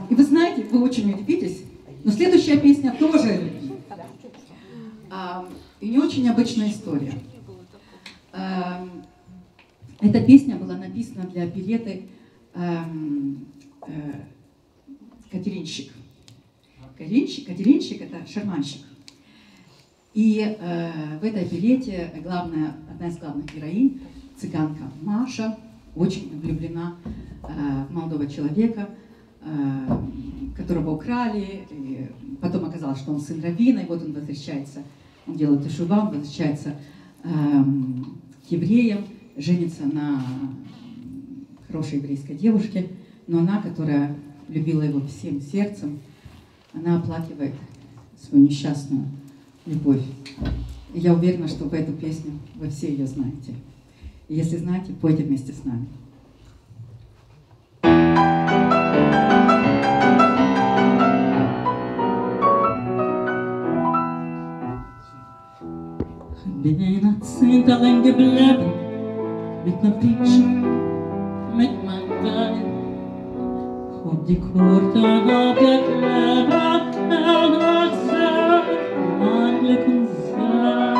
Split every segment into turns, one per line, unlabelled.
И вы знаете, вы очень удивитесь, но следующая песня тоже о любви. И не очень необычная история. Эта песня была написана для оперетты «Катеринщик». Катеринщик – это шарманщик. И в этой оперете одна из главных героинь, цыганка Маша, очень влюблена в молодого человека, которого украли. И потом оказалось, что он сын раввина, и вот он возвращается, он делает тешува, он возвращается к евреям, женится на хорошей еврейской девушке, но она, которая любила его всем сердцем, она оплакивает свою несчастную любовь. И я уверена, что в эту песню вы все ее знаете. И если знаете, пойте вместе с нами.
Bin einer Zehnteln geblieben, mit ner Picture, mit meinem Bein. Hab die Kurte abgeklebt, hat gesagt, mein Glück und Sein.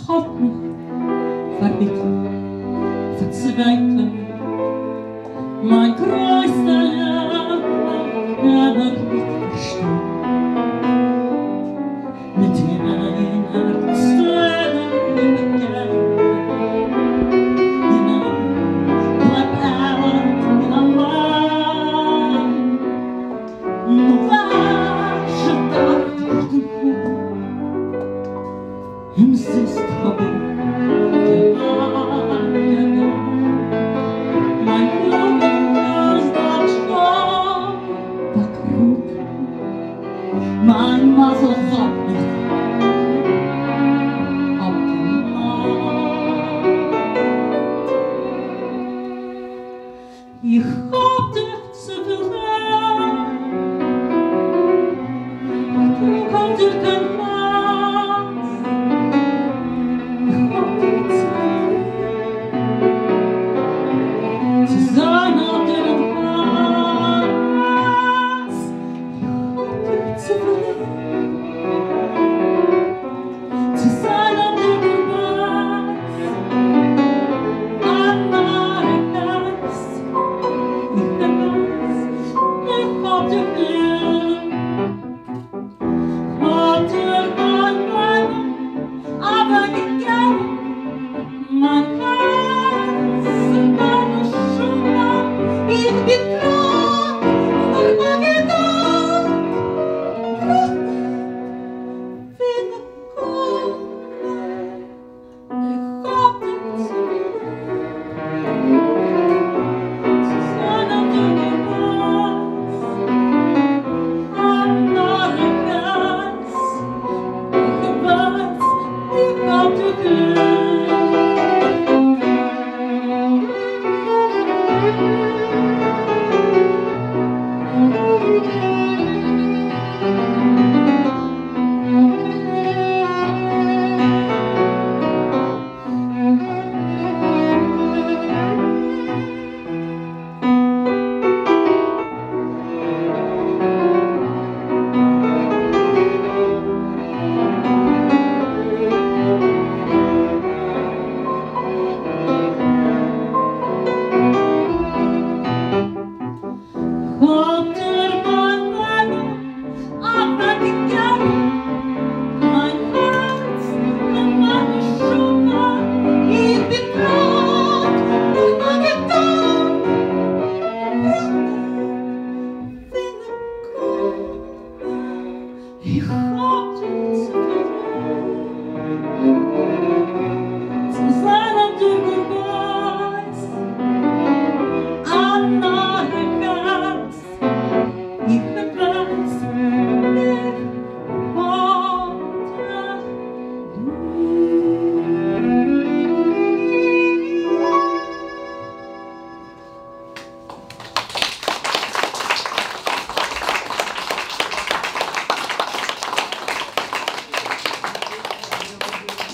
Hat mich verbittert, verzweifelt, mein größter Lehrer nicht verstanden. Mit hinein Herztränen begegnet, hinein bleib allein. Nur welche Tag den Hut im Sicht hab ich gewartet. Mein Blut ist das Sturm verkrut. Mein Masel hat mich abgemacht. Ich hab dich zu verlieren, du kommst dir kein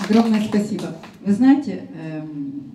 Огромное спасибо. Вы знаете,